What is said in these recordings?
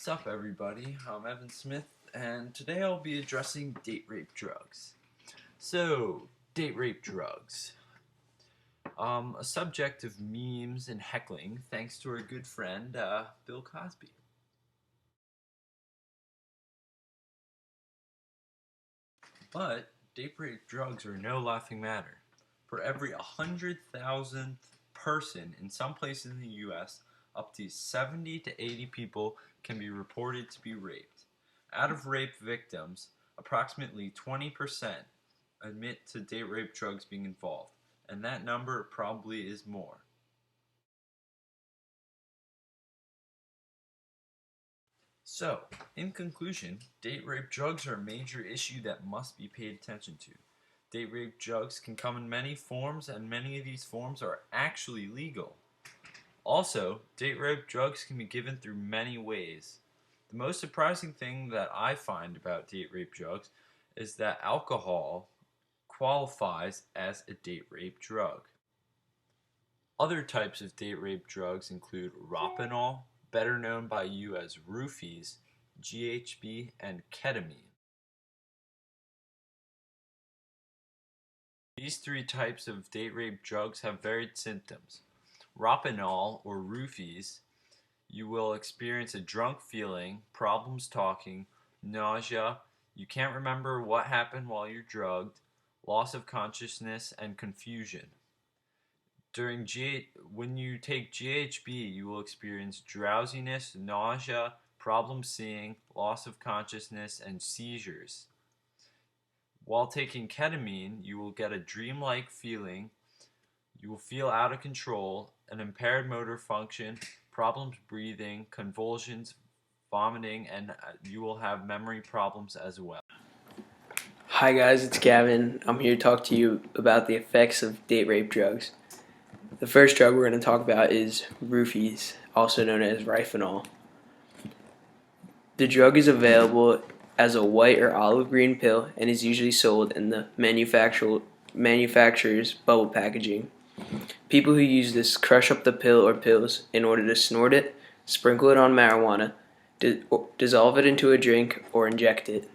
Sup everybody, I'm Evan Smith, and today I'll be addressing date rape drugs. So, date rape drugs. A subject of memes and heckling thanks to our good friend, Bill Cosby. But, date rape drugs are no laughing matter. For every 100,000th person in some places in the US, up to 70 to 80 people can be reported to be raped. Out of rape victims, approximately 20% admit to date rape drugs being involved, and that number probably is more. So, in conclusion, date rape drugs are a major issue that must be paid attention to. Date rape drugs can come in many forms, and many of these forms are actually legal. Also, date rape drugs can be given through many ways. The most surprising thing that I find about date rape drugs is that alcohol qualifies as a date rape drug. Other types of date rape drugs include Ropanol, better known by you as roofies, GHB, and ketamine. These three types of date rape drugs have varied symptoms. Ropanol, or roofies, you will experience a drunk feeling, problems talking, nausea, you can't remember what happened while you're drugged, loss of consciousness, and confusion. When you take GHB, you will experience drowsiness, nausea, problems seeing, loss of consciousness, and seizures. While taking ketamine, you will get a dreamlike feeling, you will feel out of control, an impaired motor function, problems breathing, convulsions, vomiting, and you will have memory problems as well. Hi guys, it's Gavin. I'm here to talk to you about the effects of date rape drugs. The first drug we're going to talk about is roofies, also known as Rifonol. The drug is available as a white or olive green pill and is usually sold in the manufacturer's bubble packaging. People who use this crush up the pill or pills in order to snort it, sprinkle it on marijuana, dissolve it into a drink, or inject it.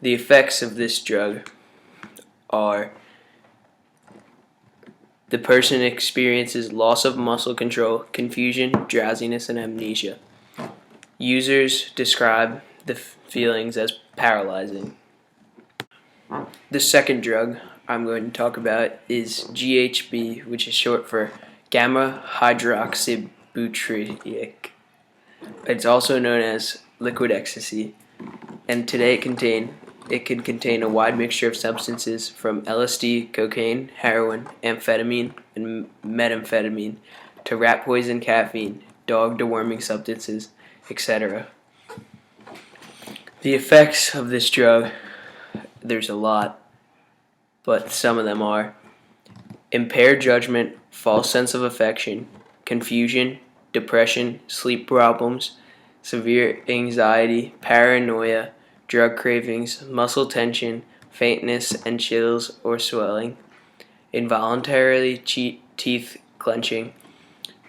The effects of this drug are: the person experiences loss of muscle control, confusion, drowsiness, and amnesia. Users describe the feelings as paralyzing. The second drug I'm going to talk about is GHB, which is short for gamma hydroxybutyric. It's also known as liquid ecstasy, and today it can contain a wide mixture of substances from LSD, cocaine, heroin, amphetamine, and methamphetamine, to rat poison, caffeine, dog deworming substances, etc. The effects of this drug, there's a lot, but some of them are: impaired judgment, false sense of affection, confusion, depression, sleep problems, severe anxiety, paranoia, drug cravings, muscle tension, faintness and chills or swelling, involuntarily teeth clenching,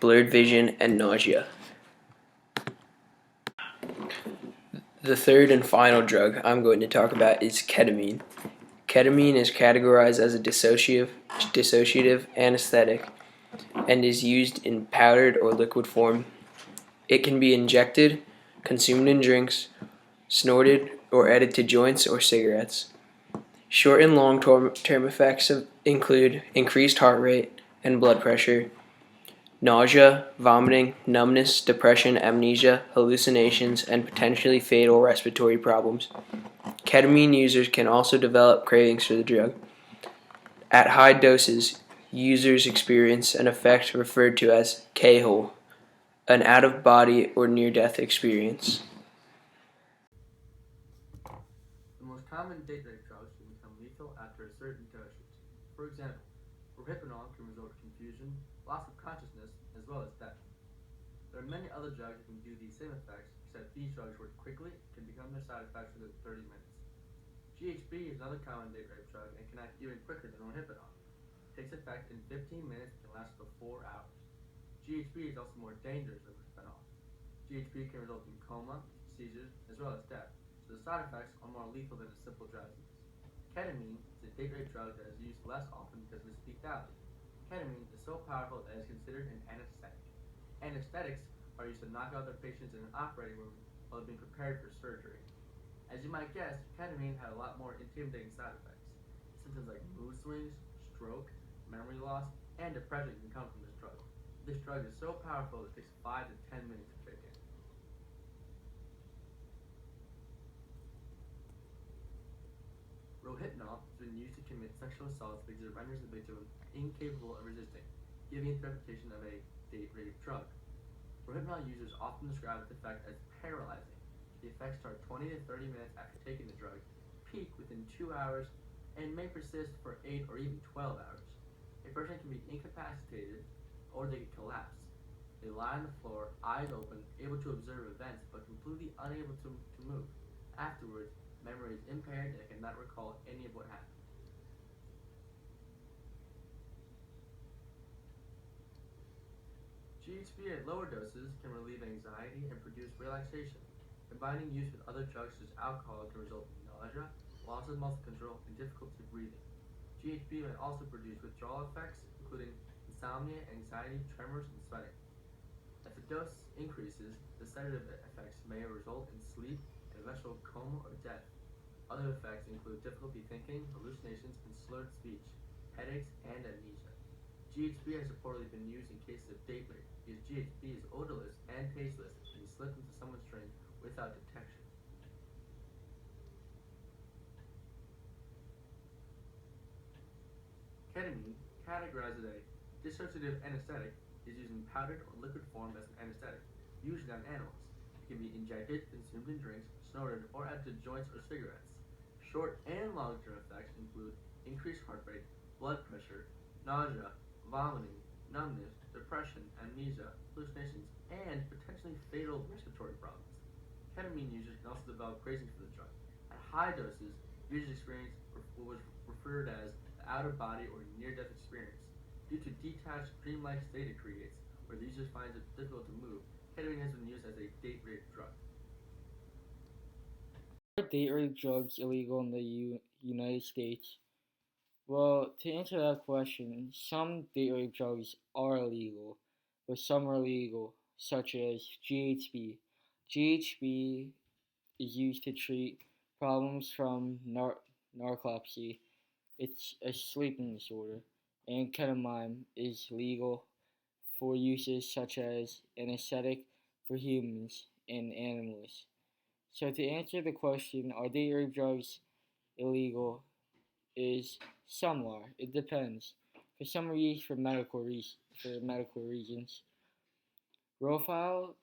blurred vision, and nausea. The third and final drug I'm going to talk about is ketamine. Ketamine is categorized as a dissociative anesthetic and is used in powdered or liquid form. It can be injected, consumed in drinks, snorted, or added to joints or cigarettes. Short and long-term effects include increased heart rate and blood pressure, nausea, vomiting, numbness, depression, amnesia, hallucinations, and potentially fatal respiratory problems. Ketamine users can also develop cravings for the drug. At high doses, users experience an effect referred to as K-hole, an out-of-body or near-death experience. The most common date rape drugs can become lethal after a certain dosage. For example, rohypnol can result in confusion, loss of consciousness, as well as death. There are many other drugs that can do these same effects, except these drugs work quickly and can become their side effects within 30 minutes. GHB is another common date rape drug and can act even quicker than rohypnol. It takes effect in 15 minutes and can last for 4 hours. GHB is also more dangerous than rohypnol. GHB can result in coma, seizures, as well as death, so the side effects are more lethal than a simple drowsiness. Ketamine is a date rape drug that is used less often because of its lethality. Ketamine is so powerful that it is considered an anesthetic. Anesthetics are used to knock out their patients in an operating room while being prepared for surgery. As you might guess, ketamine had a lot more intimidating side effects. Symptoms like mood swings, stroke, memory loss, and depression can come from this drug. This drug is so powerful it takes 5 to 10 minutes to kick in. Rohypnol has been used to commit sexual assaults because it renders the victim incapable of resisting, giving it the reputation of a date rape drug. Rohypnol users often describe its effect as paralyzing. The effects start 20 to 30 minutes after taking the drug, peak within 2 hours, and may persist for 8 or even 12 hours. A person can be incapacitated or they can collapse. They lie on the floor, eyes open, able to observe events, but completely unable to move. Afterwards, memory is impaired and they cannot recall any of what happened. GHB at lower doses can relieve anxiety and produce relaxation. Combining use with other drugs such as alcohol can result in nausea, loss of muscle control, and difficulty breathing. GHB may also produce withdrawal effects, including insomnia, anxiety, tremors, and sweating. As the dose increases, the sedative effects may result in sleep and eventual coma or death. Other effects include difficulty thinking, hallucinations, and slurred speech, headaches, and amnesia. GHB has reportedly been used in cases of date rape because GHB is odorless and tasteless and can slip into someone's drink without detection. Ketamine, categorized as a dissociative anesthetic, is used in powdered or liquid form as an anesthetic, usually on animals. It can be injected, consumed in drinks, snorted, or added to joints or cigarettes. Short and long-term effects include increased heart rate, blood pressure, nausea, vomiting, numbness, depression, amnesia, hallucinations, and potentially fatal respiratory problems. Ketamine users can also develop cravings for the drug. At high doses, users experience what was referred as the out-of-body or near-death experience. Due to detached, dreamlike state it creates, where the user finds it difficult to move, ketamine has been used as a date rape drug. Are date rape drugs illegal in the United States? Well, to answer that question, some date rape drugs are illegal, but some are legal, such as GHB. GHB is used to treat problems from narcolepsy. It's a sleeping disorder, and ketamine is legal for uses such as anesthetic for humans and animals. So to answer the question, are date rape drugs illegal? Is some are. It depends. Because some are used for medical reasons. Rofile,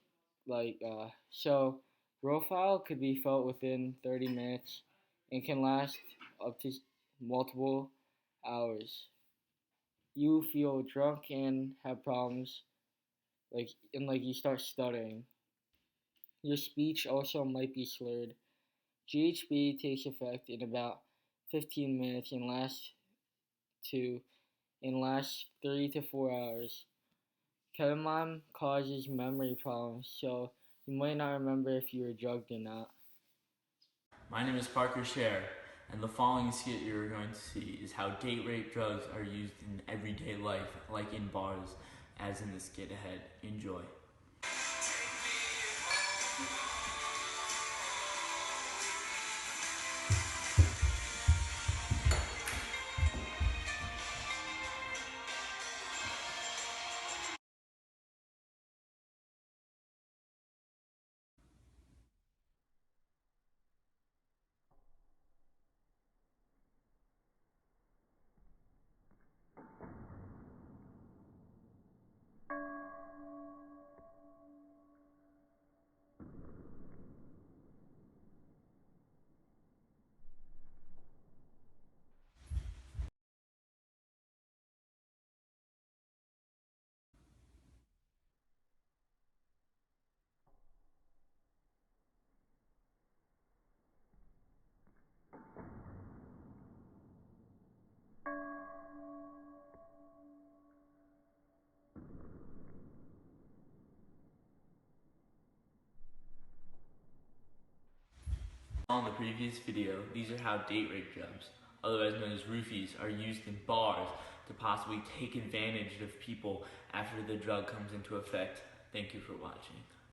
Rofile could be felt within 30 minutes and can last up to multiple hours. You feel drunk and have problems, like you start stuttering. Your speech also might be slurred. GHB takes effect in about 15 minutes and lasts 3 to 4 hours. Ketamine causes memory problems, so you might not remember if you were drugged or not. My name is Parker Scher, and the following skit you're going to see is how date rape drugs are used in everyday life, like in bars, as in the skit ahead. Enjoy. In the previous video, these are how date rape drugs, otherwise known as roofies, are used in bars to possibly take advantage of people after the drug comes into effect. Thank you for watching.